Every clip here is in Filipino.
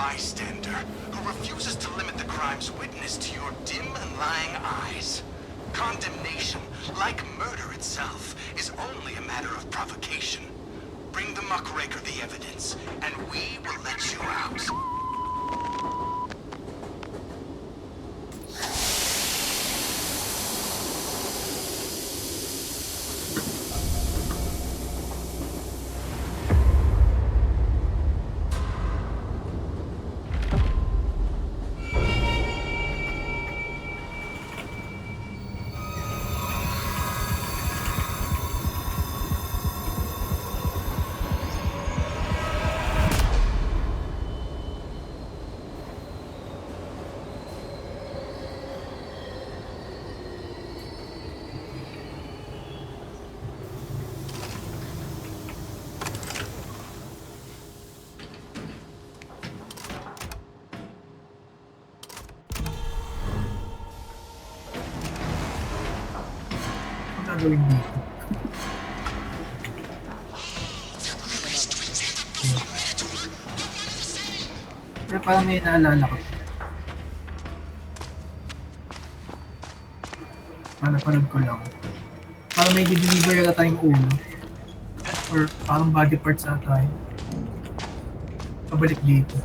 bystander who refuses to limit the crimes witnessed to your dim and lying eyes. Condemnation, like murder itself, is only a matter of provocation. Bring the muckraker the evidence, and we will let you out. Gawin dito. Pero parang may naalala ko. Napanood ko lang. Parang may deliver yata tayong ulo. Or parang body parts ata yun. Pabalik dito.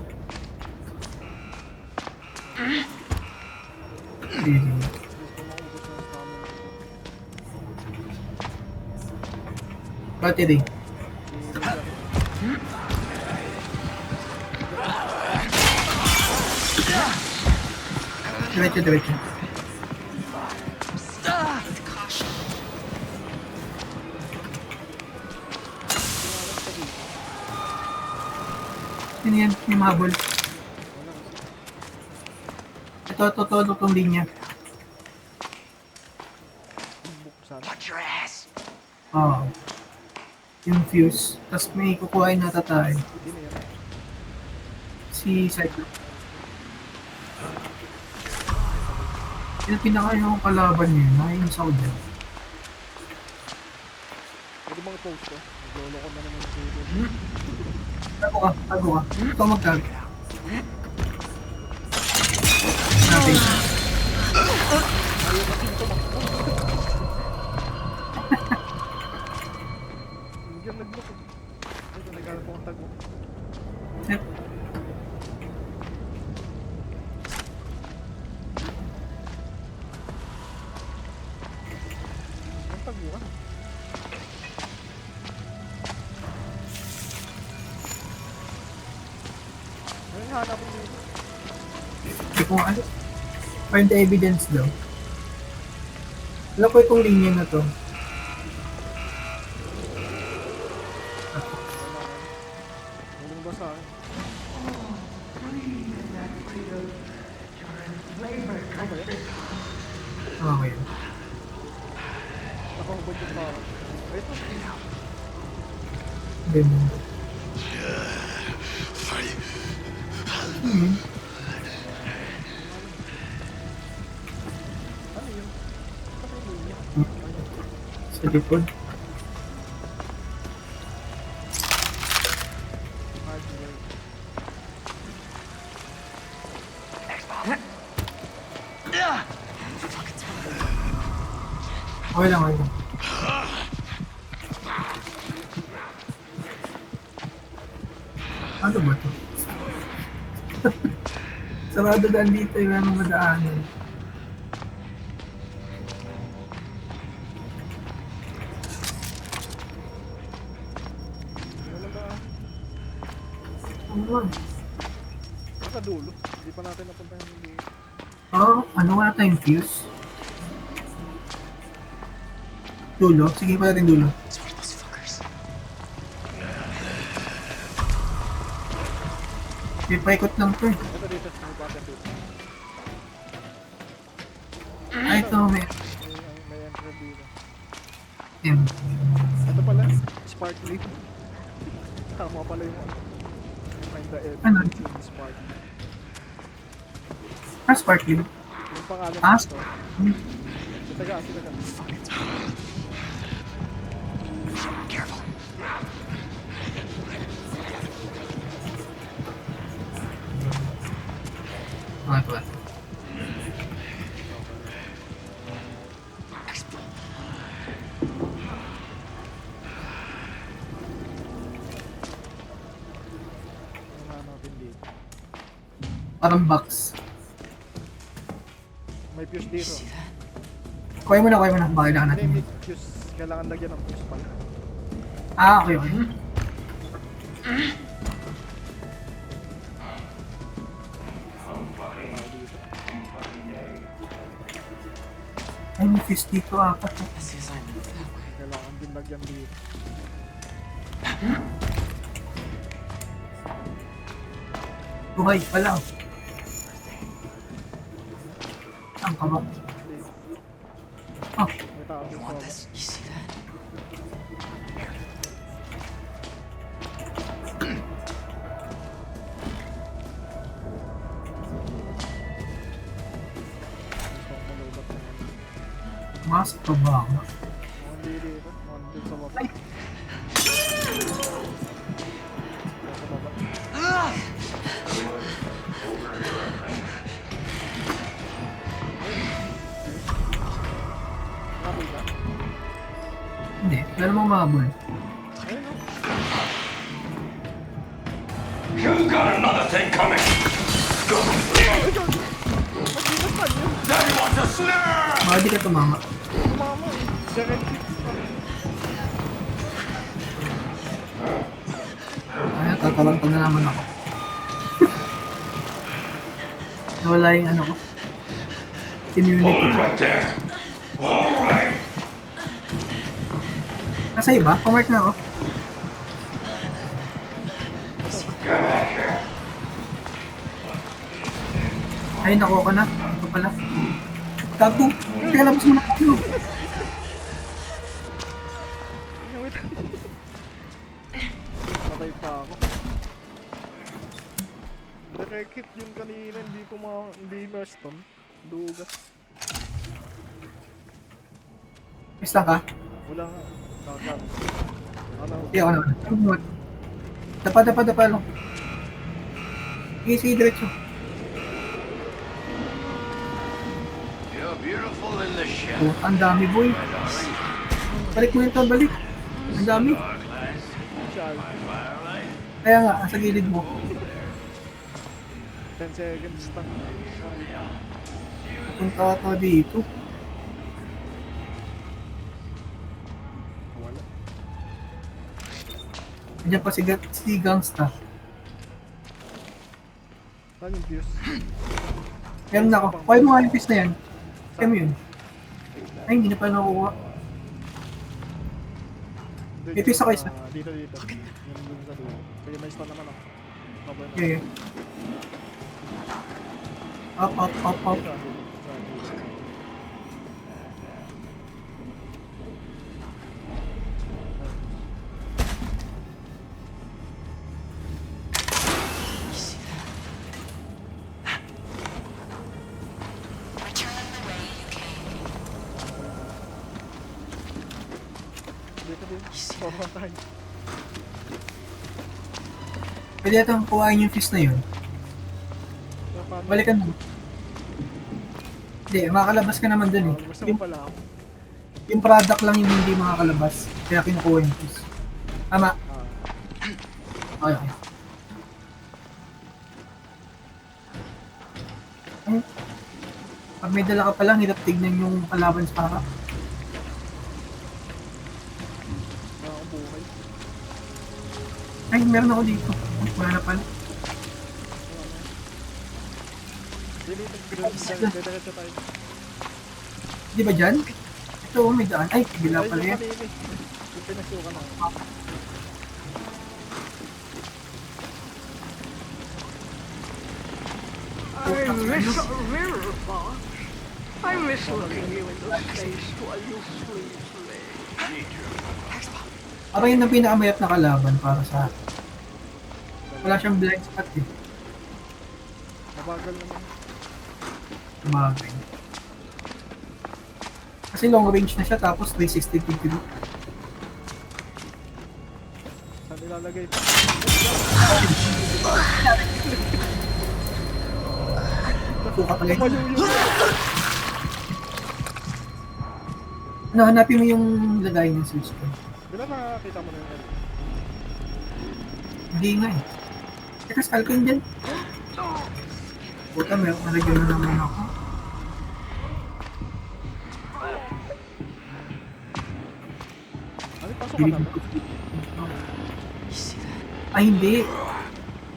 Really? Battery. Diretso. Ano yan? May mahabol. Itong linya. Watch your ass! Oo. Yung fuse. Tapos may kukuhain na tayo. Si Cyclops. Yung pinaka yung kalaban niya. Nakainis ako dyan. Pwede bang i-post ko? Naglolo ko na naman sa Tago ka. Ikaw magtag. Natin. Ayaw kasi ito makapos. Hindi nag-look. Ito, naghanap akong tago. Yep. Ang tago ka. Ano yung hanap mo dito? Hindi ko ano. Find the evidence daw. Alam ko itong linya na to. Ano ba sa akin? Okay. Nakahubad yung parang. Ito. Ganun. Ano yun? Ano yun? Sa likod. Hardware. Okay lang. Ano ba to? Sarado daan dito yung ano madaanan. Wala ba? Ano ba? Sa dulo. Hindi pa natin napuntahan yung dulo. Oh, ano nga tayong fuse? Dulo? Sige pa natin dulo. May paikot lang to eh. Ito dito. May button dito. Ah, ito may May entry dito. M. Ito pala. Sparkly. Tama pala yung ano. Find the Ano? evidence in Sparkly. Ah, sparkly. Yung pangalan Ah, nito. hmm. Sitaga. Careful. Mga tuwa. Ano natin dito? Parang box. May fuse dito. Kuha mo na. Baka kailangan Hindi, natin may yun. fuse. Kailangan lagyan ng fuse pala. Ah, okay. Dito. Ay, may fish dito, apat. Kailangan din lagyan dito. Buhay pala. Ang kaba. Dito. Ah, May tao dito. Gusto kong malubat ng ano. mas pa ba ako? Hindi dito. Mga dito sa baba. Ay. Sa baba. Kapit ba? Hindi, pero mga mabul. Ayun o. You got another thing coming. Magbigas pa yun. Daddy wants a snare. Baka di ka tumama. Tumama eh. Direct hits pa. Ay, tatalanta na naman ako. Nawala yung ano ko. Immunity. Hold it right there. All right. Nasa iba? Pumark na ako. Get back here. Ay, nakuha ko na. Ito pala. Tago. Kaya labas mo na ako. Wait. Patay pa ako. Direct hit yun kanina, hindi ma-stun. Dugas. Basta ka? Wala nga. Kakan. Ano? Hindi ako naman. Dapa lang. Sige, diretso. You're beautiful in the shed. Oh, ang dami, boy. Balik mo ito, balik. Ang dami. Shall. Kaya nga, sa gilid mo. 10 seconds stun. Punta ka dito. Wala. Nandiyan pa si Gangsta. Saan yung fuse? Meron na ako. Kuha mo nga yung piece na yan. Kaya mo yun. Ay, hindi na pa nakukuha. May fuse ako isa. Dito. Yung dun sa dulo. Kaya may stun naman ako. Cover na. Okay. Up. Sa dulo. Dito din. Sobrang tayo. Pwede itong kuhain yung fish na yun. Balikan mo. Hindi, makakalabas ka naman dun eh. Gusto mo pala ako. Yung product lang yung hindi makakalabas. Kaya kinukuha yung fish. Tama. Okay. Ay, pag may dala ka pa lang, hirap tignan yung kalaban sa harap. Buhay. Ay, meron ako dito. Wala na pala. Diretso tayo. Di ba dyan? Ito, may daan. Ay, bila pala yan. Yung pinasukan ako. I miss a mirror, boss. I miss looking you in the face while you sleep late. Parang yun ang pinakamayap na kalaban para sa akin. Wala siyang blind spot eh. Mabagal naman. Tumagay. Kasi long range na siya tapos 360 degree. Saan ilalagay pa? ka pala. Tumayo yun. Ano, hanapin mo yung lagay ng switch ko. Di ba nakakita mo na yun? Hindi nga eh. Teka, stall ko yun dyan. Puta, meron nalagyan na naman ako. Ano, pasok ka na ba? Ay, hindi.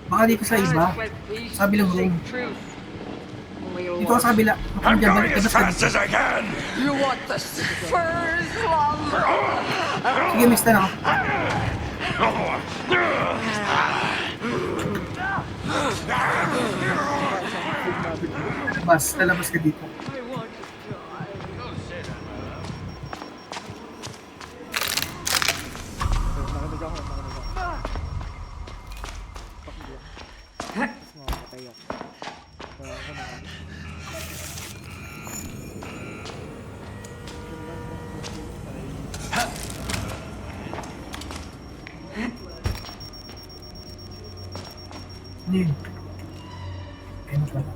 Baka dito sa iba. Sabi lang room. Dito ka sa kabila. Baka I'm dyan, going balik as ka sa fast as I can! You want the first lumber? Sige, mix na ako. Lalabas ka dito. I want to die. Nakinig ako. Makakatay ako. Kaya ako na. Ano yun? Ayun pala.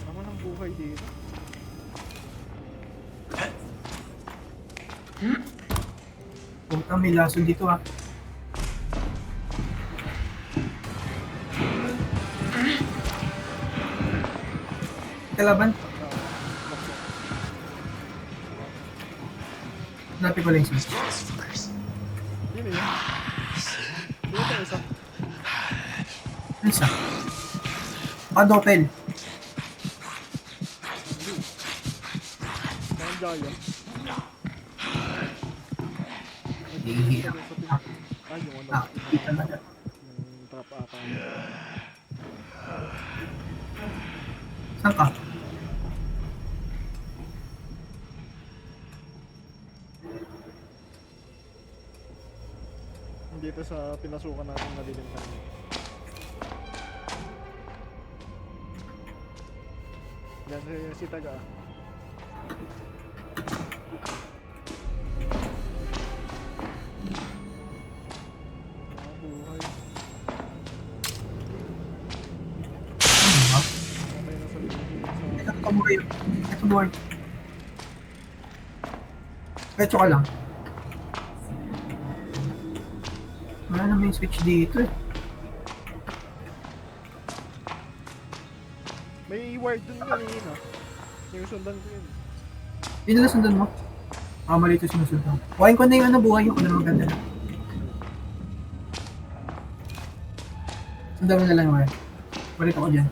Tama ng buhay dito. Puta, may lason dito ah. Kalaban? Hanapin ko lang yung switch. Yun eh. Yun ito isa. Ano isa? Doppel. Parang Jaya. Hihihi ako. Ay, yung ano. Hindi talaga. Yung trap ata. Saan ka? Dito sa pinasukan natin nadilim kanina. Yan si Taga. Buhay. Ano ba? Okay na sa Ito kabuhay. Ito buhay. Petso ka lang. Wala naman yung switch dito eh. May wire dun kanina. Yung sundan ko yun. Yun na sundan mo. Mali ito sinusundan. Kuhain ko na yung ano buhay yung ano maganda na. Sundan mo na lang yung wire. Balik ako dyan.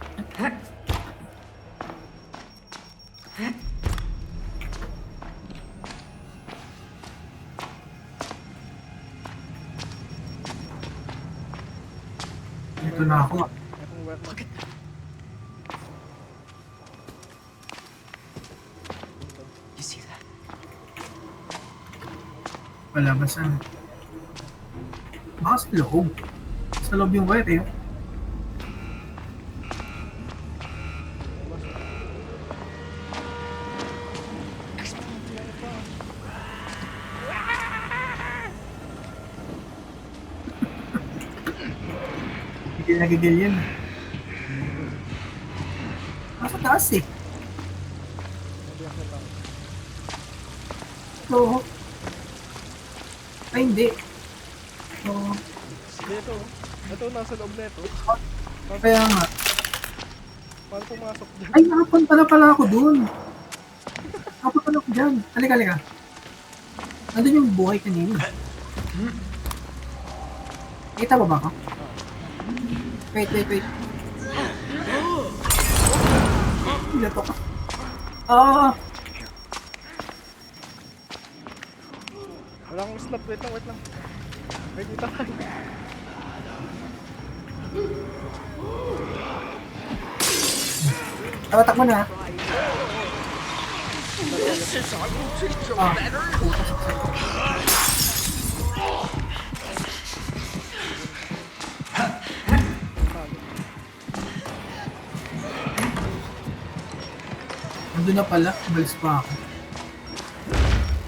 Ito na ako. Itong wire na. Palabasan. Baka sa loob. Sa loob yung wire eh. Hindi nagigil yan. Nasa taas eh. Hindi ako tao. Oo. Ay hindi. Oo. Dito. Ito nasa loob na ito. Kaya nga. Paano pumasok dyan? Ay, nakapunta na pala ako dun. Nakapunta na ako dyan. Halika, halika. Nandun yung buhay kanina. Kita ba ba ako? Wait, wait, wait. Ilato ka. Ah! Wala akong slap. Wait lang, wait lang. May kita tayo. Tawatak mo na. This is I will teach you Ah. better. Nandun na pala. Umalis pa ako.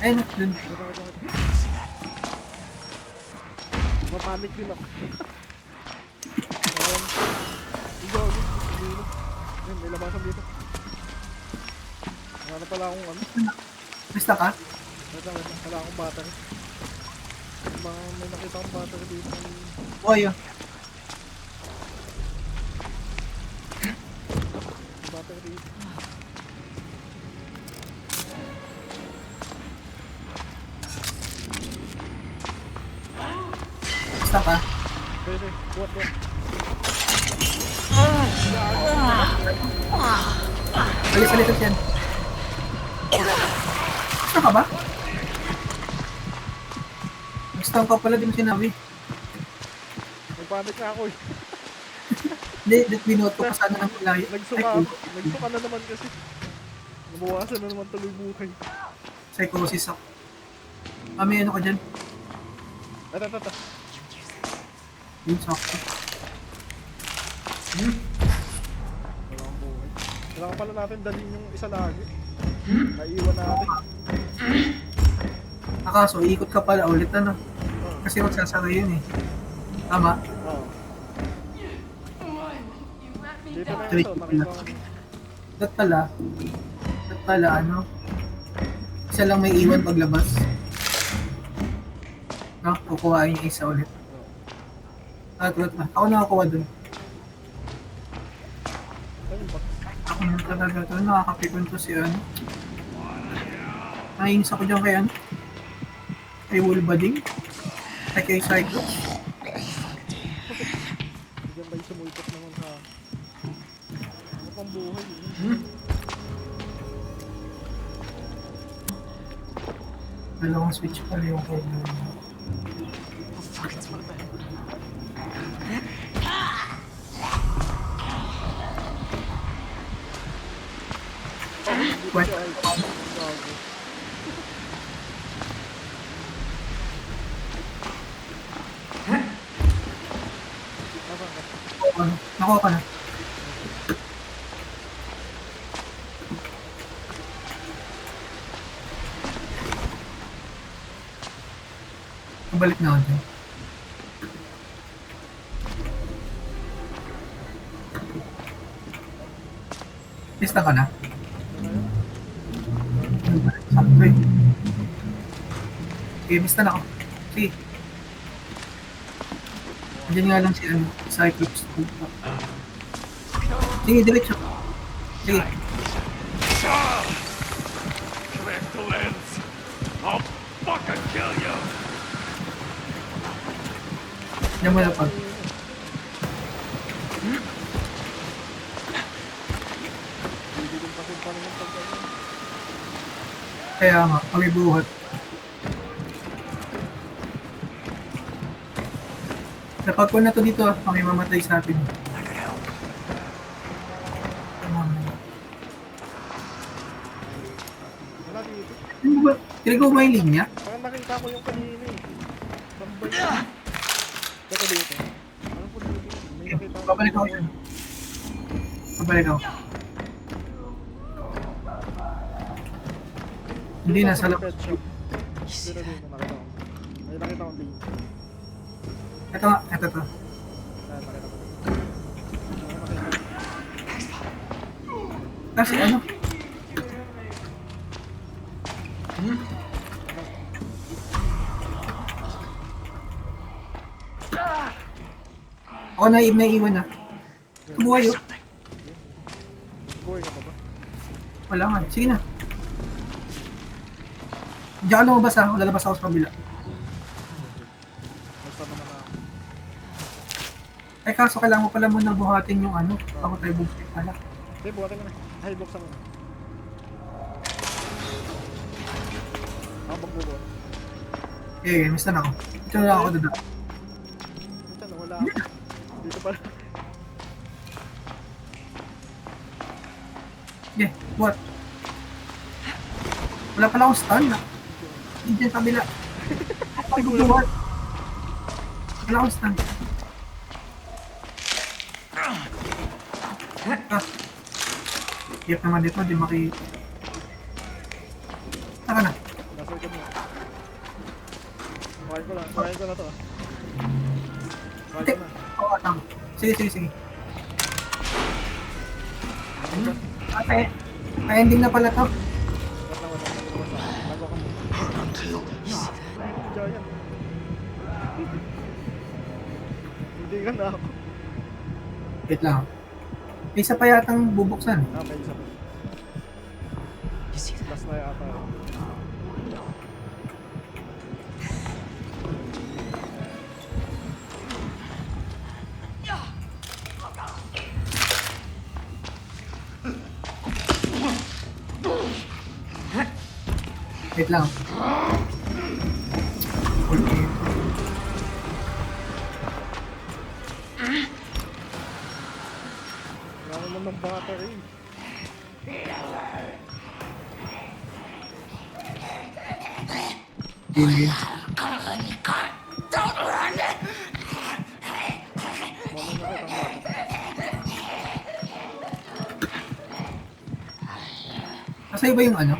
Ayun, dun. Mapanik din ako. Ayan. Ikaw, yun. Wala pala akong ano. Basta ka? Wait lang. Wala akong battery. May nakita akong battery dito. O, ayun. May battery dito. Basta ka? Pwede. What? Alis yan. Basta ka ba? Basta ka pala, di mo sinabi. May panic na ako eh. Hindi, binoto ka sana ng malayo. Nagsuka ako. Nagsuka na naman kasi. Nabawasan na naman tuloy buhay. Psychosis ako. May ano ka dyan? Ito. Yung sakto. Wala akong buhay. Kailangan pala natin dalhin yung isa lagi. Naiwan natin. Akaso, ikot ka pala ulit ano. Kasi magsasara yun eh. Tama? Oo. Dito na yun ito. Nakita ko. Ba't pala ano? Isa lang may iwan paglabas. No, kukuhain yung isa ulit. Tulad na. Ako nakakuha dun. Ayun ba? Ako na talaga to. Nakakapikon to si ano. Naiinis ako dyan kay ano. Kay Wolbading. Ay kay Cyclops. Bigyan kayo sumulpot naman sa... Ano pang buhay yun? Dalawang switch pala yung kailangan. What? Ano? Nakuha ka na. Pabalik na ako. Lista ka na? Sakto eh. Okay, basta na ako. Sige. Diyan nga lang si ano, Cyclops. Sige, diretso. Sige. Connect the lens. I'll fucking kill you. Diyan mo na pag. Bibigyan pa rin pa naman pag-ano. Kaya nga, kami buhat. Kapag ko na to dito, kami mamatay sa atin. Wala dito. Ano ba? Tinagaw ba yung linya? Parang nakita ko yung kanina eh. Tambay yun. Teka dito. Ano po dito? May nakita ko. Babalik ako yun. Babalik ako. Hindi na sa labas. Pet shop. Dito nakita ko. May nakita ko dito. Ito nga, ito to. Nakita ko. Nakita ko. Kasi ano? Ako na naiiwan na. Tumuhay yun. Buhay ka pa ba? Wala nga. Sige na. Diyan ka lumabas ha. Lalabas ako sa kabila. Basta naman ako. Ay kaso kailangan mo pala muna buhatin yung ano. Ako tayo bukit pala. Hindi, buhatin mo na. Ay, buksan mo na. Ako magbubuhat. Eh, miss na ako. Ito na lang ako dada. Minsan, wala ako. Dito pala. Okay, what? Wala pala akong stun na. Hindi dyan kabila. Ako bubuhat. Wala akong stun. Hiyap naman dito, di maki... Taka na. Nasa ikot mo. Kumain ko lang. Kumain ko na to. Kumain ko na. Oo, tama. Sige. Ay, ending na pala to. Nanindigan na ako. Wait lang. May isa pa yatang bubuksan. May isa pa. Last na yata. Wait lang. Okay. Wala naman ng battery. Hindi. Nasa iba yung ano?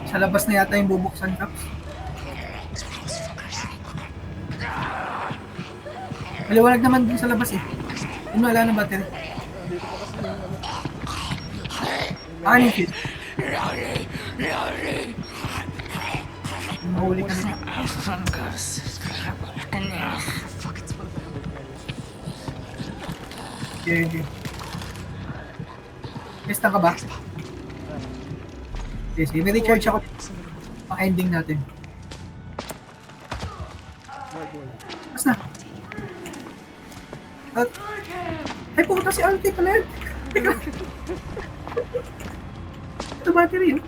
Sa labas na yata yung bubuksan, Caps. Maliwanag naman dun sa labas eh. Yung wala ng battery. Dito pa kasi yung ano. Ano yung shit? Mahuli ka nila. Okay. Besta ka ba? Yes, may recharge ako. Ang ending natin. Mas na. At, ay pumunta si Alte pala yun. Teka. Ito battery yun.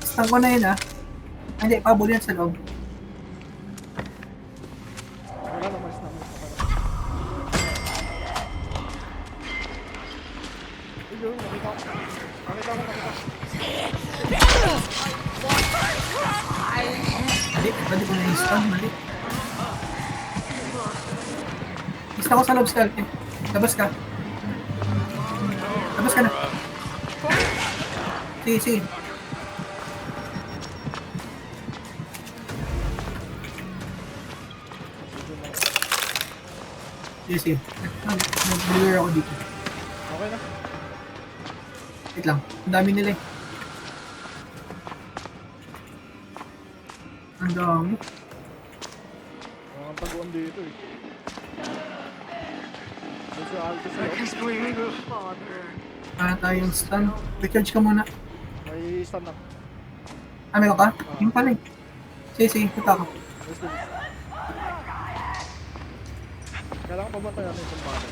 Stang ko na yun ah. Hindi, pabuli yan sa loob. Wala naman na. Ayun, nakita ko. Mali, pwede ko na-install, mali. Install ko sa loob skull eh. Labas ka. Labas ka na. Sige, sige. Sige, sige. Nag-blur ako dito. Okay na. Wait lang. Ang dami nila eh. Ang dami. Ang taguan dito eh. May si Alto sa I can bring your father. Para tayong stun. Recharge ka muna. may stand up. Ah, meron ka? Yung pala eh. Sige, sige. Punta ako. Let's do this. Kailangan pa ba tayo ano yung bata?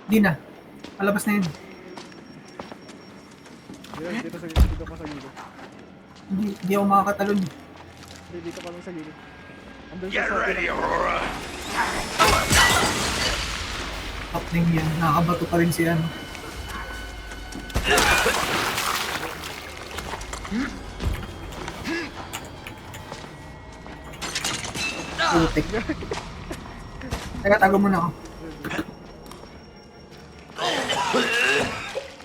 Di na. Palabas na yun. Dito pa sa gilid. Hindi ako makakatalon. Dito pa lang sa gilid. Andun Get siya sa ready, Aurora! Happening yan. Nakakabato pa rin si ano. Putik. Teka, tago muna ako.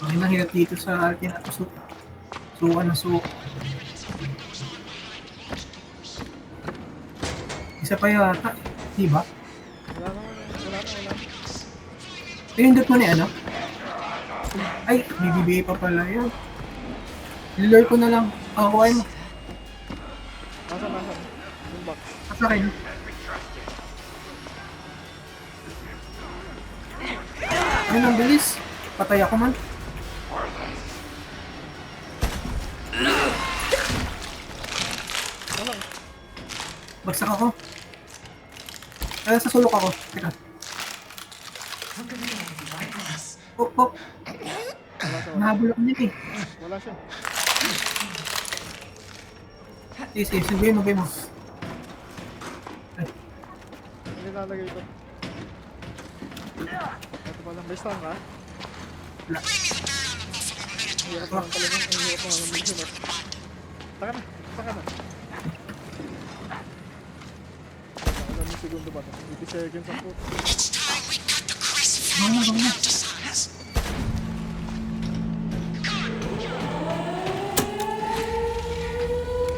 Ang nahirap dito sa akin at suka ng suka. Isa pa yata. Diba? Wala na. Pinindot mo ni ano? Ay, bibigay pa pala yun. Nilure ko na lang. Kuhain mo. Nasaan? Yung box. Asa kayo? Ayun ang bilis. Patay ako man. Wala. Bagsak ako. Kaya sa sulok ako. Teka. Oh. Wala siya. Nahabol ako niya eh. Wala siya. Sige, sabihin mo. Ay, Ano nilalagay ito? Ito pa lang. May stand ka? wala. Ang hirap naman pala nun. Ang hirap naman ng mission. Taka na. Ilang segundo ba ito? 80 seconds ang puto. Baka na.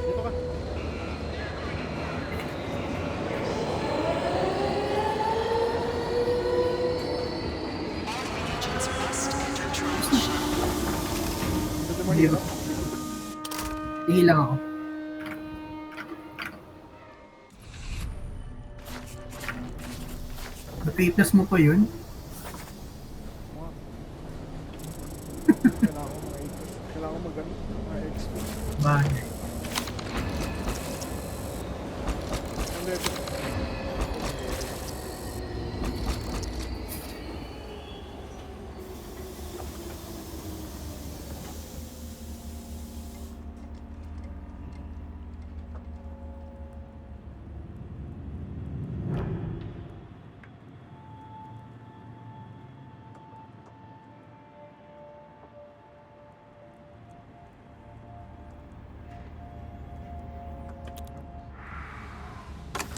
Dito ka. Dito mo Hindi ba? Tingin lang ako. Status mo pa yun? Kailangan ko kailangan ko mag-XP. Bagay. Ang level